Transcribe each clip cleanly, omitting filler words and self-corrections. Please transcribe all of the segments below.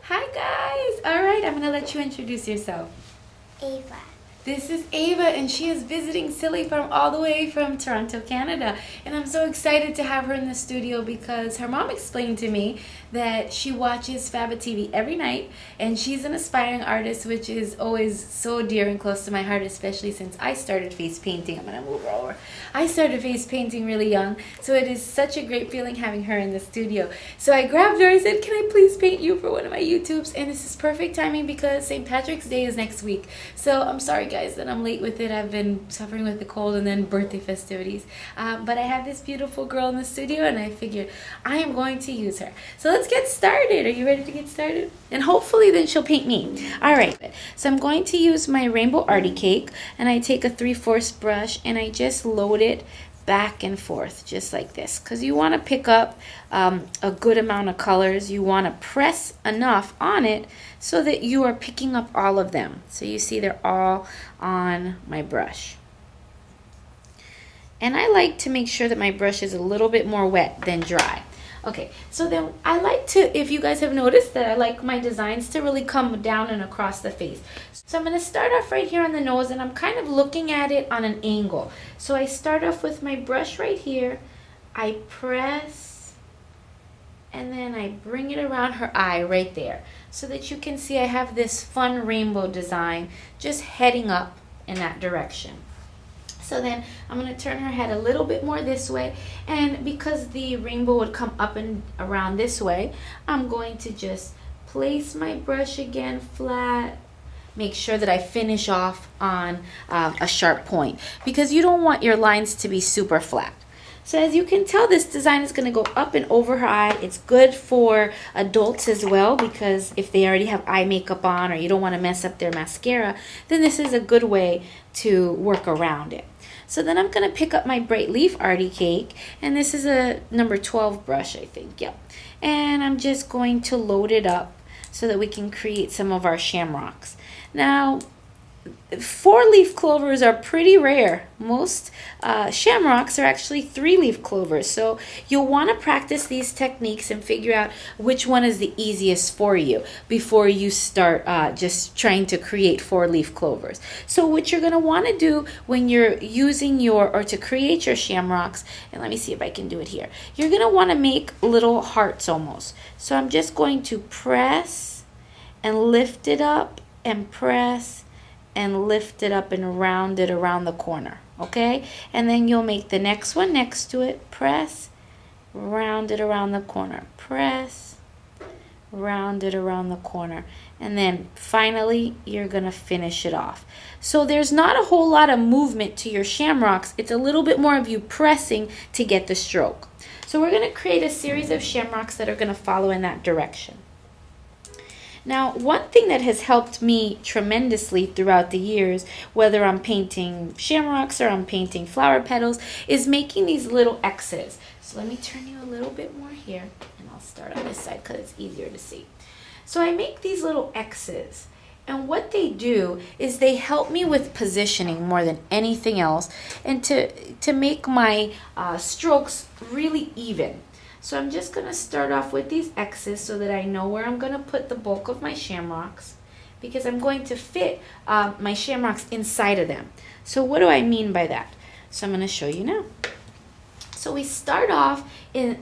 Hi guys! Alright, I'm gonna let you introduce yourself. Ava. This is Ava, and she is visiting Silly from all the way from Toronto, Canada. And I'm so excited to have her in the studio because her mom explained to me that she watches Faba TV every night, and she's an aspiring artist, which is always so dear and close to my heart, especially since I started face painting. I'm gonna move her over. I started face painting really young, so it is such a great feeling having her in the studio. So I grabbed her. I said, "Can I please paint you for one of my YouTubes?" And this is perfect timing because St. Patrick's Day is next week. So I'm sorry, guys, that I'm late with it. I've been suffering with the cold and then birthday festivities. But I have this beautiful girl in the studio, and I figured I am going to use her. So let's get started. Are you ready to get started? And hopefully then she'll paint me. All right. So I'm going to use my Rainbow Artie Cake, and I take a 3/4 brush and I just load it back and forth just like this, because you want to pick up a good amount of colors. You want to press enough on it so that you are picking up all of them. So you see they're all on my brush. And I like to make sure that my brush is a little bit more wet than dry. Okay, so then I like to, if you guys have noticed, that I like my designs to really come down and across the face. So I'm going to start off right here on the nose, and I'm kind of looking at it on an angle. So I start off with my brush right here. I press, and then I bring it around her eye right there, so that you can see I have this fun rainbow design just heading up in that direction. So then I'm going to turn her head a little bit more this way, and because the rainbow would come up and around this way, I'm going to just place my brush again flat. Make sure that I finish off on a sharp point, because you don't want your lines to be super flat. So as you can tell, this design is going to go up and over her eye. It's good for adults as well, because if they already have eye makeup on or you don't want to mess up their mascara, then this is a good way to work around it. So then I'm going to pick up my Bright Leaf Artie Cake, and this is a number 12 brush, I think. Yep. And I'm just going to load it up so that we can create some of our shamrocks. Now, 4-leaf clovers are pretty rare. Most shamrocks are actually 3-leaf clovers. So you'll want to practice these techniques and figure out which one is the easiest for you before you start just trying to create 4-leaf clovers. So what you're going to want to do when you're using or to create your shamrocks, and let me see if I can do it here. You're going to want to make little hearts almost. So I'm just going to press and lift it up and press and lift it up and round it around the corner, okay? And then you'll make the next one next to it, press, round it around the corner, press, round it around the corner, and then finally you're gonna finish it off. So there's not a whole lot of movement to your shamrocks. It's a little bit more of you pressing to get the stroke. So we're gonna create a series of shamrocks that are gonna follow in that direction. Now, one thing that has helped me tremendously throughout the years, whether I'm painting shamrocks or I'm painting flower petals, is making these little X's. So let me turn you a little bit more here, and I'll start on this side because it's easier to see. So I make these little X's, and what they do is they help me with positioning more than anything else, and to make my strokes really even. So I'm just going to start off with these X's so that I know where I'm going to put the bulk of my shamrocks, because I'm going to fit my shamrocks inside of them. So what do I mean by that? So I'm going to show you now. So we start off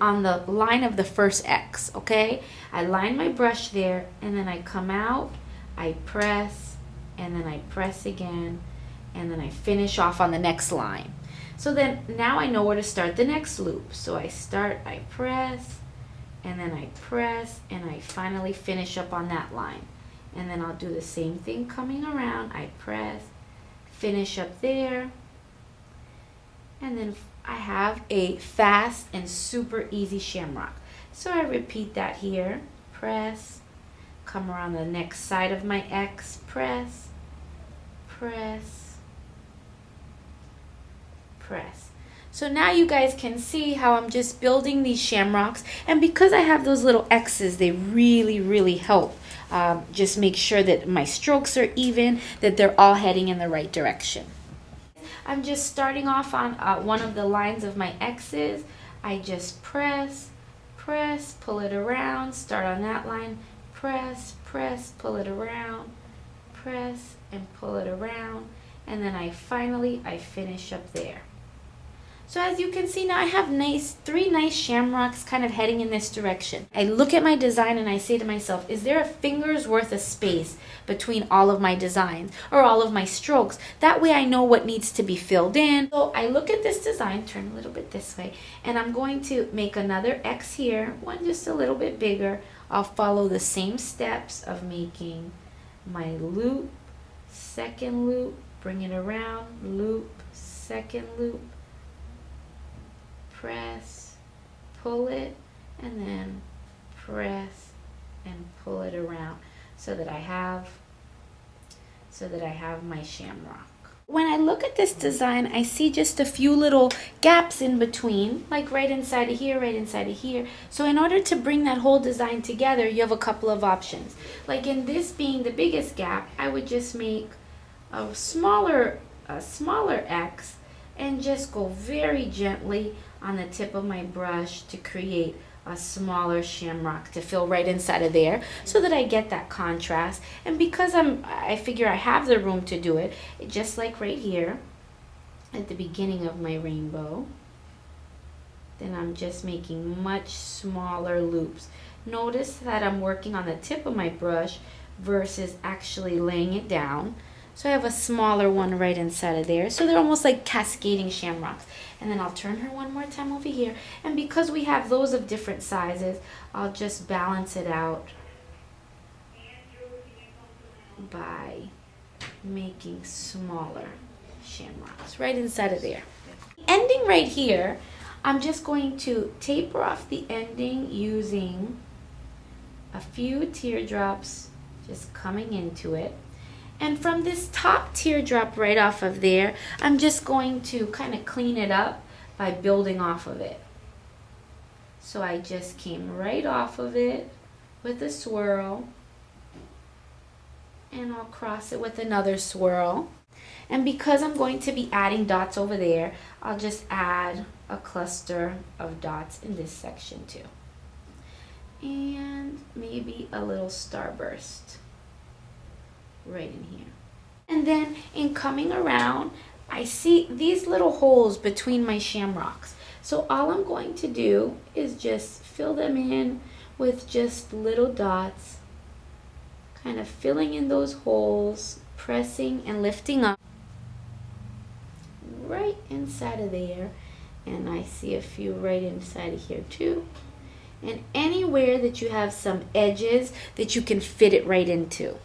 on the line of the first X, okay? I line my brush there, and then I come out, I press, and then I press again, and then I finish off on the next line. So then now I know where to start the next loop. So I start, I press, and then I press, and I finally finish up on that line. And then I'll do the same thing coming around. I press, finish up there, and then I have a fast and super easy shamrock. So I repeat that here. Press, come around the next side of my X, press, press, press. So now you guys can see how I'm just building these shamrocks, and because I have those little X's, they really help just make sure that my strokes are even, that they're all heading in the right direction. I'm just starting off on one of the lines of my X's. I just press, pull it around, start on that line, press, press, pull it around, press and pull it around, and then I finish up there. So as you can see now, I have three nice shamrocks kind of heading in this direction. I look at my design and I say to myself, is there a finger's worth of space between all of my designs or all of my strokes? That way I know what needs to be filled in. So I look at this design, turn a little bit this way, and I'm going to make another X here, one just a little bit bigger. I'll follow the same steps of making my loop, second loop, bring it around, loop, second loop, press, pull it, and then press and pull it around so that I have my shamrock. When I look at this design, I see just a few little gaps in between, like right inside of here, right inside of here. So in order to bring that whole design together, you have a couple of options. Like in this being the biggest gap, I would just make a smaller X and just go very gently on the tip of my brush to create a smaller shamrock to fill right inside of there so that I get that contrast. And because I figure I have the room to do it, just like right here at the beginning of my rainbow, then I'm just making much smaller loops. Notice that I'm working on the tip of my brush versus actually laying it down. So I have a smaller one right inside of there. So they're almost like cascading shamrocks. And then I'll turn her one more time over here. And because we have those of different sizes, I'll just balance it out by making smaller shamrocks right inside of there. Ending right here, I'm just going to taper off the ending using a few teardrops just coming into it. And from this top teardrop right off of there, I'm just going to kind of clean it up by building off of it. So I just came right off of it with a swirl, and I'll cross it with another swirl. And because I'm going to be adding dots over there, I'll just add a cluster of dots in this section too. And maybe a little starburst right in here. And then in coming around, I see these little holes between my shamrocks. So all I'm going to do is just fill them in with just little dots, kind of filling in those holes, pressing and lifting up right inside of there. And I see a few right inside of here too. And anywhere that you have some edges that you can fit it right into.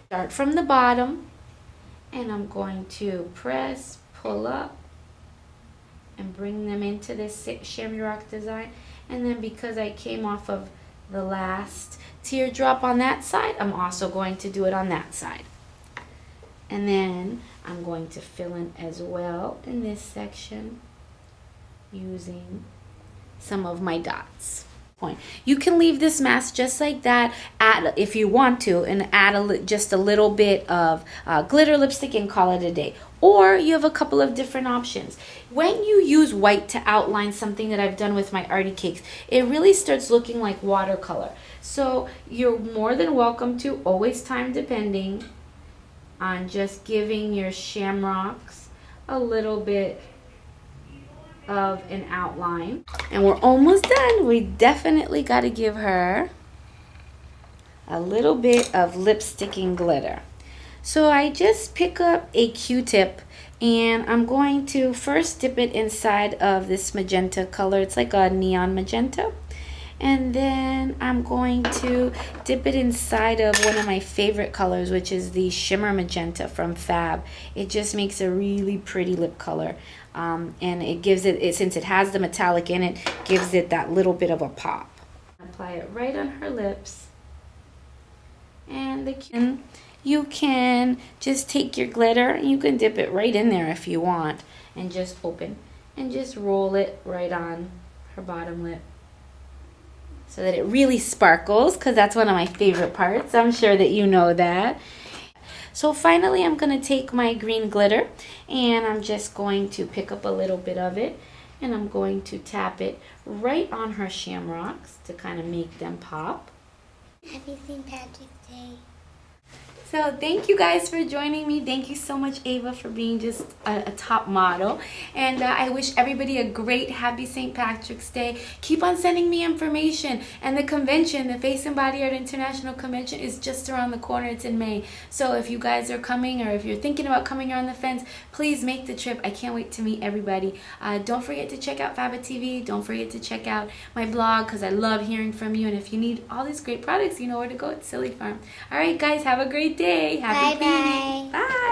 Start from the bottom, and I'm going to press, pull up, and bring them into this shamrock design. And then because I came off of the last teardrop on that side, I'm also going to do it on that side. And then I'm going to fill in as well in this section using some of my dots. You can leave this mask just like that, add if you want to, and add just a little bit of glitter lipstick and call it a day. Or you have a couple of different options. When you use white to outline something that I've done with my Artie Cakes, it really starts looking like watercolor. So you're more than welcome to, always time depending, on just giving your shamrocks a little bit of an outline. And we're almost done. We definitely got to give her a little bit of lipsticking glitter. So I just pick up a Q-tip and I'm going to first dip it inside of this magenta color. It's like a neon magenta. And then I'm going to dip it inside of one of my favorite colors, which is the shimmer magenta from Fab. It just makes a really pretty lip color. And it gives it, since it has the metallic in it, gives it that little bit of a pop. Apply it right on her lips. And you can just take your glitter and you can dip it right in there if you want. And just open and just roll it right on her bottom lip, so that it really sparkles, because that's one of my favorite parts. I'm sure that you know that. So finally, I'm going to take my green glitter, and I'm just going to pick up a little bit of it, and I'm going to tap it right on her shamrocks to kind of make them pop. Happy St. Patrick's Day. So thank you guys for joining me. Thank you so much, Ava, for being just a top model. And I wish everybody a great happy St. Patrick's Day. Keep on sending me information. And the convention, the Face and Body Art International Convention, is just around the corner. It's in May. So if you guys are coming, or if you're thinking about coming around the fence, please make the trip. I can't wait to meet everybody. Don't forget to check out Faba TV. Don't forget to check out my blog, because I love hearing from you. And if you need all these great products, you know where to go. It's Silly Farm. All right, guys, have a great day. Happy Bye-bye. Bye.